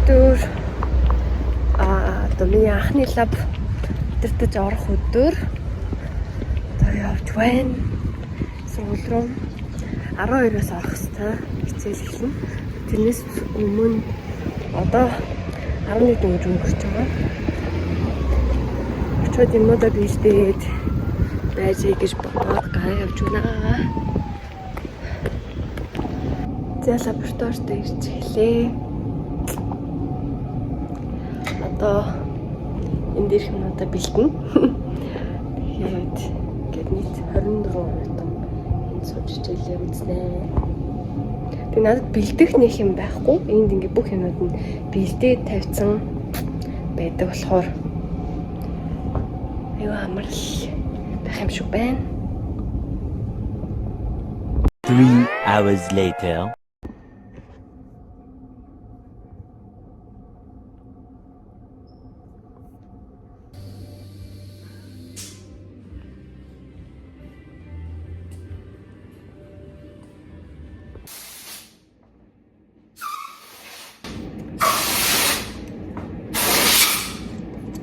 Өнөөдөр одоо миний анхны лаб өдөртөж орох өдөр. Одоо явж байна. Сургууль руу 12-оос орох хэрэгтэй. Хичээл эхэлнэ. Тэрнээс өмнө одоо 11 дөнгөж өнгөрч байгаа. Өчигд юмудаа бэлдээд байжээ гэж бодоод гай явж байна. За лабораторид ирж эхлэе. Одоо энэ дээрх юмудаа бэлдэнэ. Тэгээд гээд нийт 24 минут энэ сууж хичээлээ үзнэ. Тэгээд надад бэлдэх нэг юм байхгүй. Энд ингээ бүх юмуд нь бэлдээд тавьсан байдаг болохоор аюу амарл байх юм шиг байна. 3 hours later.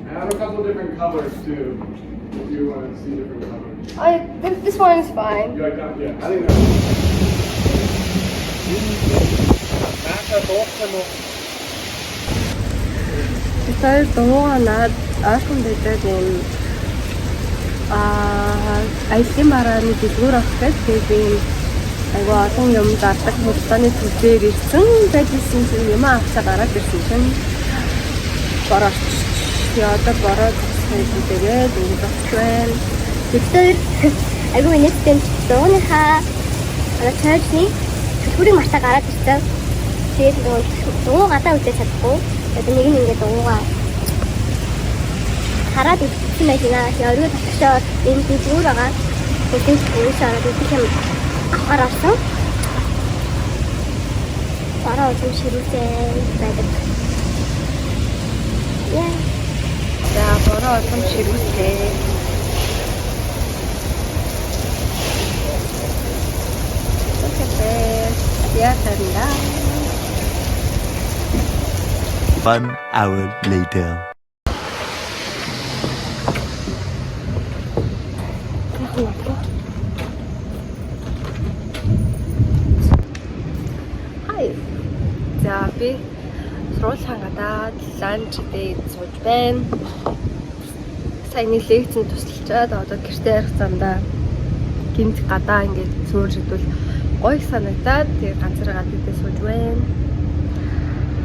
I have a couple different colors too, if you want to see different colors. This one is fine. You like that? Yeah, I think that's Тэр дууганаад ойрхон байдаг юм аялын барааны дэлгүүр авах гэдэг юм айгу олон юм зардаг хурданы төлөөр ирсэн байдсан юм авчаа гараад ирсэн чинь борооч яадаг бороод тэгээд ингэ болчих байна. Тэгэхээр айгу энэтэй дууныхаа чарчны төлбөрийн мартаа гараад ирсэн. Тэгээд дуу гадаа үзэж чадахгүй. Тэгээд нэг нь ингээд дуугаа хараад ирсэн байна. Яагаад татчихад энэ дэлгүүр байгаа. Тэгээд үүсээр идэх юм авахар авсан. Бараа үзэн ширүүтэй байдаг. Яа. За бороо олон ширүүтэй. Яатанда 1 hour later. Хай. За би сургуулийн гадаад ланч дээд сууж байна. Саяны лекцэн тусалчаад одоо гэртээ ярих замдаа гинт гадаа ингээд сууршидвал гоё санагдаад тэгээ ганцаараа гадаа сууж байна.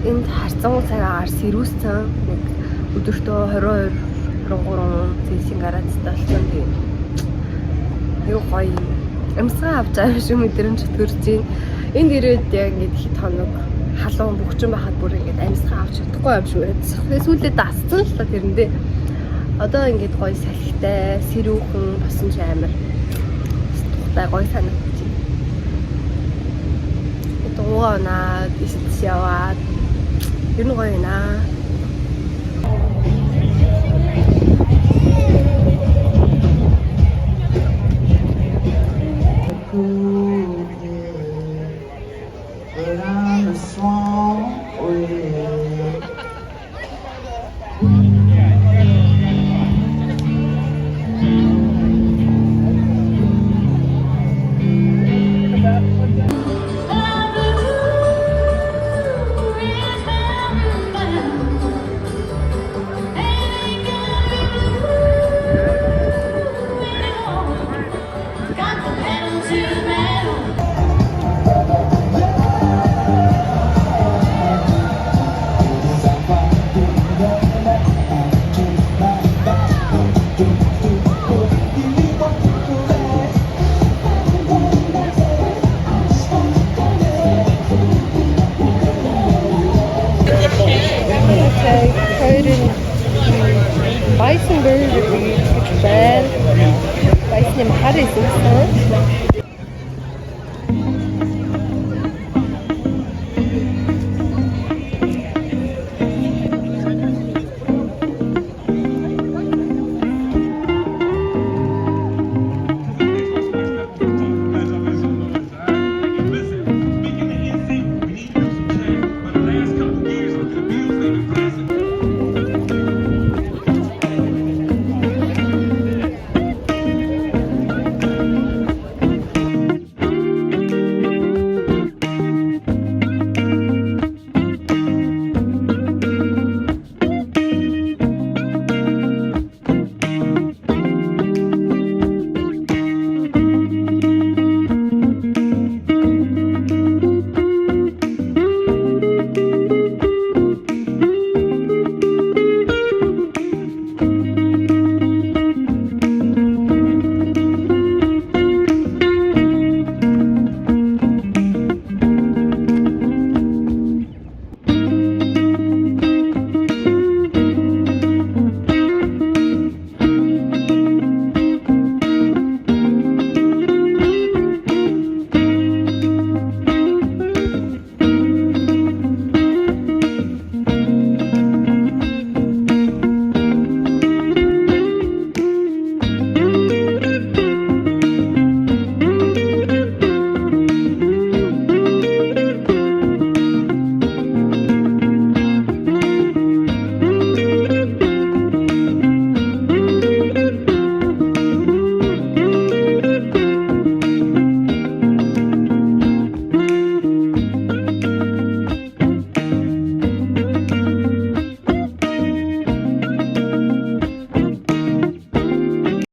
Энд харцангуй цагаагаар сэрүүссэн нэг өдөртөө 22-23 цэлсийн градустай болсон. Тэгээ аюу гоё амьсгаа авч байгаа юм шиг мэдрэмж төрж байна. Энд ирээд яг ингээд хит хоног халуун бөхчөн байхад бүр ингээд амьсгаа авч чадахгүй юм шиг байна. Сүүлдээ дасцсан л та тэрэндээ. Одоо ингээд гоё салхитай, сэрүүхэн босон ч амар тухтай гоё санагдаж байна. Дуугаа дэс яваад ер нь гоё наа. Bison burger гэж байна. Bison-ийн махаар исэн.